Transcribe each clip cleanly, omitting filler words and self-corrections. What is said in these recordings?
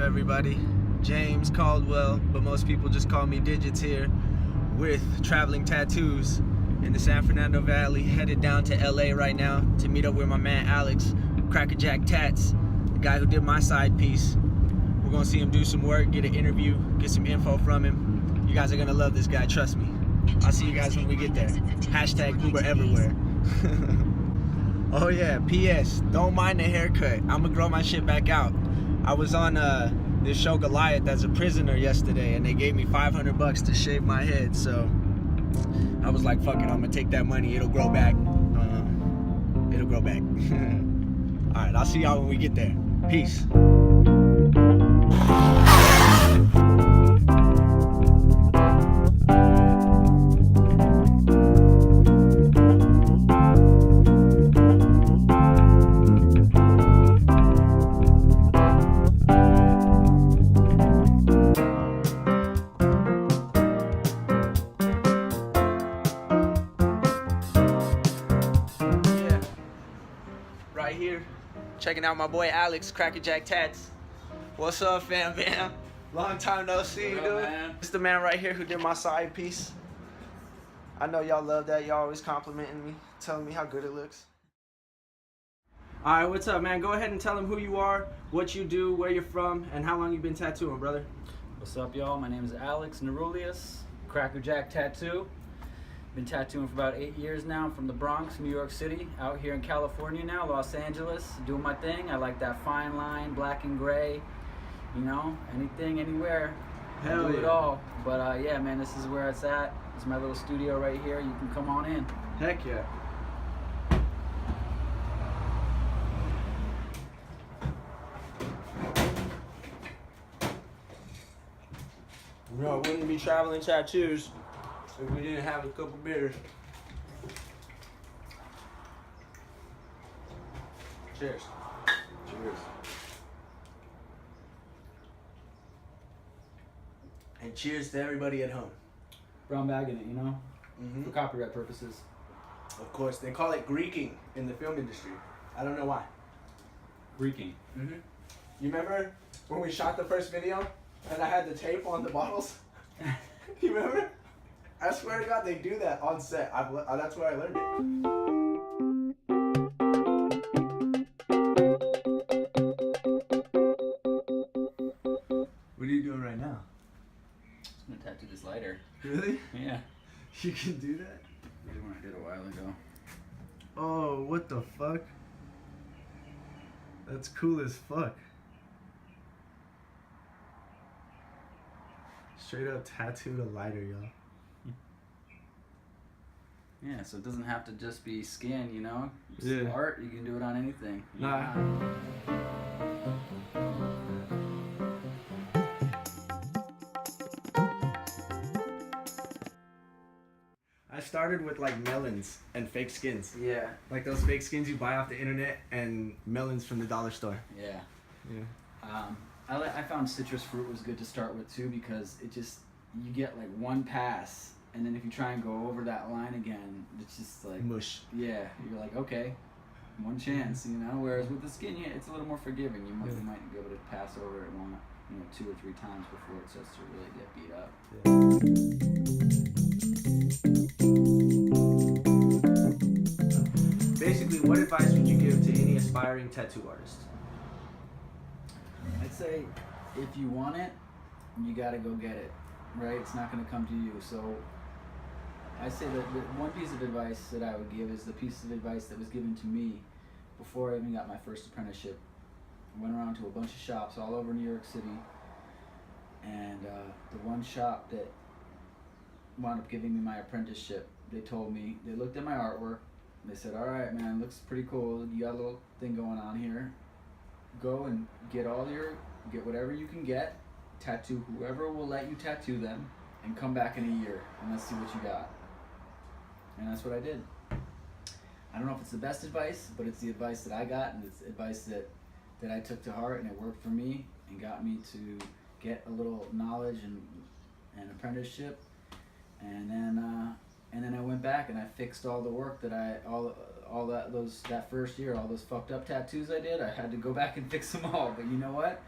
everybody? James Caldwell, but most people just call me Digits here with Traveling Tattoos in the San Fernando Valley, headed down to LA right now to meet up with my man Alex, CrackerJackTattoos, the guy who did my side piece. We're gonna see him do some work, get an interview, get some info from him. You guys are gonna love this guy, trust me. I'll see you guys when we get there. Hashtag Uber everywhere. Oh yeah, P.S. Don't mind the haircut. I'm gonna grow my shit back out. I was on this show Goliath as a prisoner yesterday, and they gave me $500 to shave my head. So I was like, fuck it, I'm gonna take that money. It'll grow back. It'll grow back. All right, I'll see y'all when we get there. Peace. Right here, checking out my boy Alex, CrackerJackTattoos. What's up, fam, bam? Long time no see, dude. It's the man right here who did my side piece. I know y'all love that. Y'all always complimenting me, telling me how good it looks. All right, what's up, man? Go ahead and tell them who you are, what you do, where you're from, and how long you've been tattooing, brother. What's up, y'all? My name is Alex Nerulius, CrackerJackTattoo. Been tattooing for about 8 years now. I'm from the Bronx, New York City, out here in California now, Los Angeles, doing my thing. I like that fine line, black and gray, you know, anything, anywhere. Hell I do yeah. it all. But yeah, man, this is where it's at. It's my little studio right here. You can come on in. Heck yeah. You know, it wouldn't be Traveling Tattoos if we didn't have a couple beers. Cheers. Cheers. And cheers to everybody at home. Brown bag in it, you know, Mm-hmm. for copyright purposes. Of course, they call it Greeking in the film industry. I don't know why. Greeking. Mm-hmm. You remember when we shot the first video and I had the tape on the bottles? You remember? I swear to God, they do that on set. That's where I learned it. What are you doing right now? I'm gonna tattoo this lighter. Really? Yeah. You can do that? This one I did a while ago. Oh, what the fuck? That's cool as fuck. Straight up tattooed a lighter, y'all. Yeah, so it doesn't have to just be skin, you know? It's Yeah. art, you can do it on anything. Nah. I started with like melons and fake skins. Yeah. Like those fake skins you buy off the internet and melons from the dollar store. Yeah. Yeah. I found citrus fruit was good to start with too, because it just, you get like one pass, and then if you try and go over that line again, it's just like Mush. Yeah, you're like, okay, one chance, you know. Whereas with the skin, yeah, it's a little more forgiving. You might be able to pass over it one, 2 or 3 times before it starts to really get beat up. Basically, what advice would you give to any aspiring tattoo artist? I'd say if you want it, you gotta go get it, right? It's not gonna come to you. So I say that the one piece of advice that I would give is the piece of advice that was given to me before I even got my first apprenticeship. I went around to a bunch of shops all over New York City, and the one shop that wound up giving me my apprenticeship, they told me, they looked at my artwork, they said, all right, man, looks pretty cool, you got a little thing going on here. Go and get whatever you can get, tattoo whoever will let you tattoo them, and come back in a year and let's see what you got. And that's what I did. I don't know if it's the best advice, but it's the advice that I got, and it's advice that I took to heart, and it worked for me and got me to get a little knowledge and apprenticeship. And then I went back and I fixed all the work that that first year, all those fucked up tattoos I did. I had to go back and fix them all. But you know what?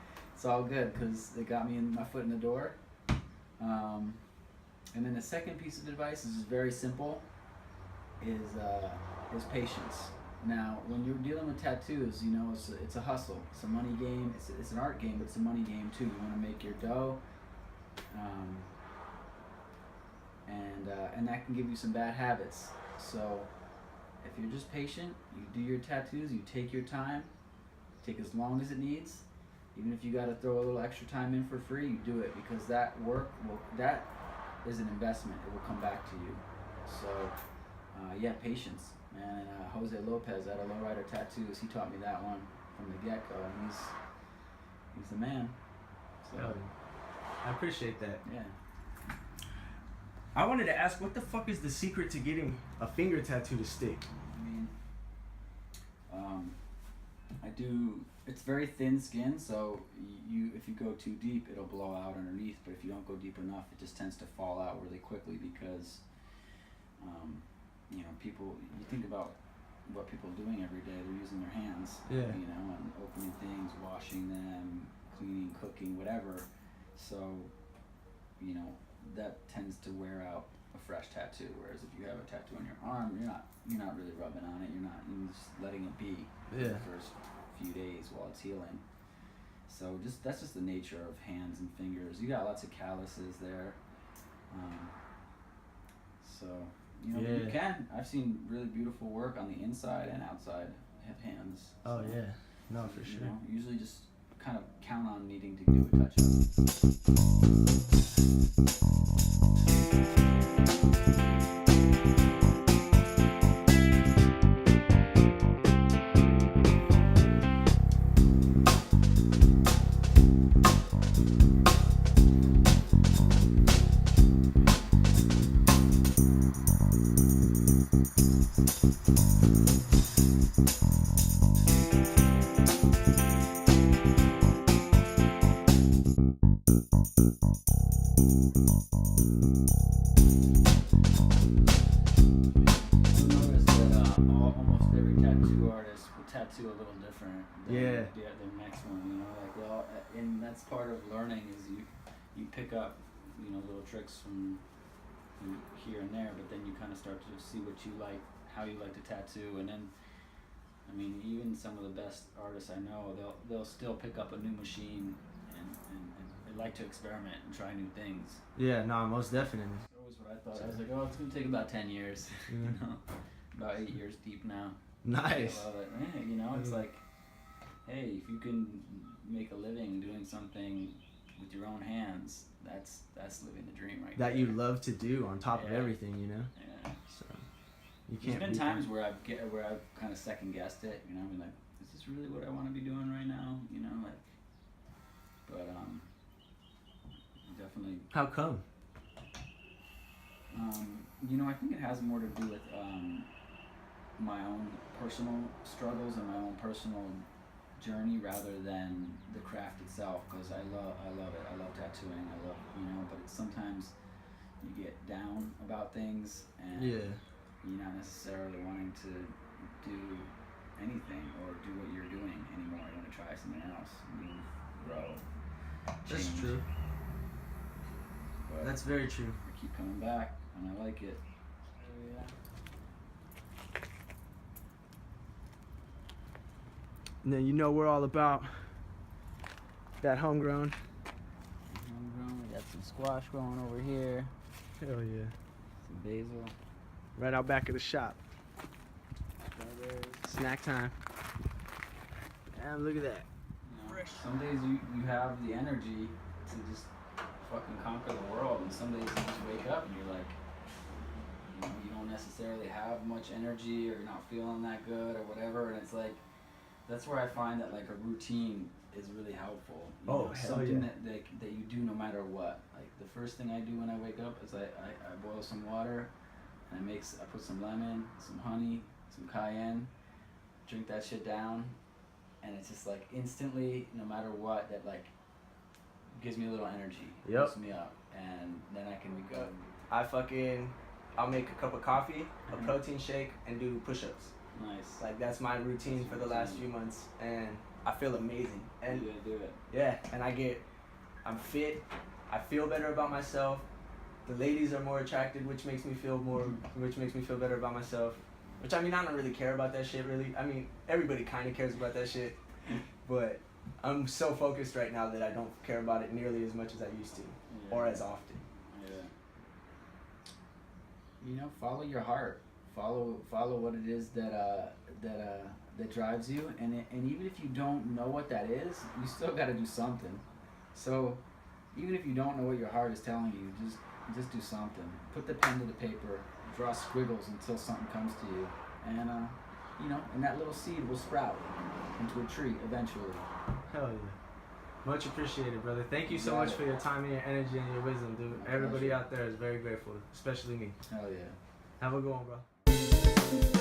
it's all good because it got me in my foot in the door. And then the second piece of advice is very simple. Is patience. Now, when you're dealing with tattoos, you know it's a hustle. It's a money game. It's an art game, but it's a money game too. You want to make your dough, and that can give you some bad habits. So, if you're just patient, you do your tattoos. You take your time. Take as long as it needs. Even if you got to throw a little extra time in for free, you do it because that is an investment. It will come back to you. So, yeah, patience, man. And Jose Lopez at Lowrider Tattoos, he taught me that one from the get-go, and he's the man. So, I appreciate that. yeah. I wanted to ask, what the fuck is the secret to getting a finger tattoo to stick? I mean, it's very thin skin, so if you go too deep, it'll blow out underneath, but if you don't go deep enough, it just tends to fall out really quickly because, you know, you think about what people are doing every day, they're using their hands, yeah, you know, and opening things, washing them, cleaning, cooking, whatever, so, you know, that tends to wear out a fresh tattoo, whereas if you have a tattoo on your arm, you're not really rubbing on it, you're just letting it be for the first few days while it's healing. So that's just the nature of hands and fingers. You got lots of calluses there, so you know, you can. I've seen really beautiful work on the inside and outside of hands. Oh so, yeah, no, for sure. You know, usually just kind of count on needing to do a touch-up. Tattoo a little different than the next one, you know, like and that's part of learning is you pick up, you know, little tricks from here and there, but then you kind of start to see what you like, how you like to tattoo, and then I mean even some of the best artists I know, they'll still pick up a new machine and they like to experiment and try new things. Yeah, no, most definitely. That's always what I thought. I was like, oh, it's gonna take about 10 years, you know, about 8 years deep now. Nice. I love it. Yeah, you know, it's like, hey, if you can make a living doing something with your own hands, that's living the dream right there. That you love to do on top of everything, you know. Yeah. So you can't. There's been times where I've kind of second guessed it. You know, I'm like, is this really what I want to be doing right now? You know, like, but definitely. How come? You know, I think it has more to do with my own personal struggles and my own personal journey rather than the craft itself, because I love it. I love tattooing. I love, you know, but it's sometimes you get down about things and you're not necessarily wanting to do anything or do what you're doing anymore. You want to try something else, move, grow, change. That's true. But that's very true. I keep coming back and I like it. Yeah. And then you know we're all about that homegrown. Homegrown. We got some squash growing over here. Hell yeah. Some basil. Right out back of the shop. Strawberries. Snack time. Damn, look at that. You know, some days you have the energy to just fucking conquer the world, and some days you just wake up and you're like, you know, you don't necessarily have much energy or you're not feeling that good or whatever, and it's like, that's where I find that like a routine is really helpful. You know, something that you do no matter what. Like the first thing I do when I wake up is I boil some water and I put some lemon, some honey, some cayenne, drink that shit down, and it's just like instantly, no matter what, that like gives me a little energy. Lifts me up, and then I can be good. I'll make a cup of coffee, a protein shake, and do push-ups. Nice. Like that's my routine for the last few months, and I feel amazing. And you gotta do it. yeah, and I'm fit. I feel better about myself. The ladies are more attracted, which makes me feel better about myself. Which, I mean, I don't really care about that shit, really. I mean, everybody kind of cares about that shit. But I'm so focused right now that I don't care about it nearly as much as I used to. Yeah. Or as often. Yeah. You know, follow your heart. Follow what it is that drives you. And even if you don't know what that is, you still got to do something. So even if you don't know what your heart is telling you, just do something. Put the pen to the paper, draw squiggles until something comes to you, and you know, and that little seed will sprout into a tree eventually. Hell yeah. Much appreciated, brother. Thank you so much for your time and your energy and your wisdom, dude. Everybody out there is very grateful, especially me. Hell yeah. Have a good one, bro.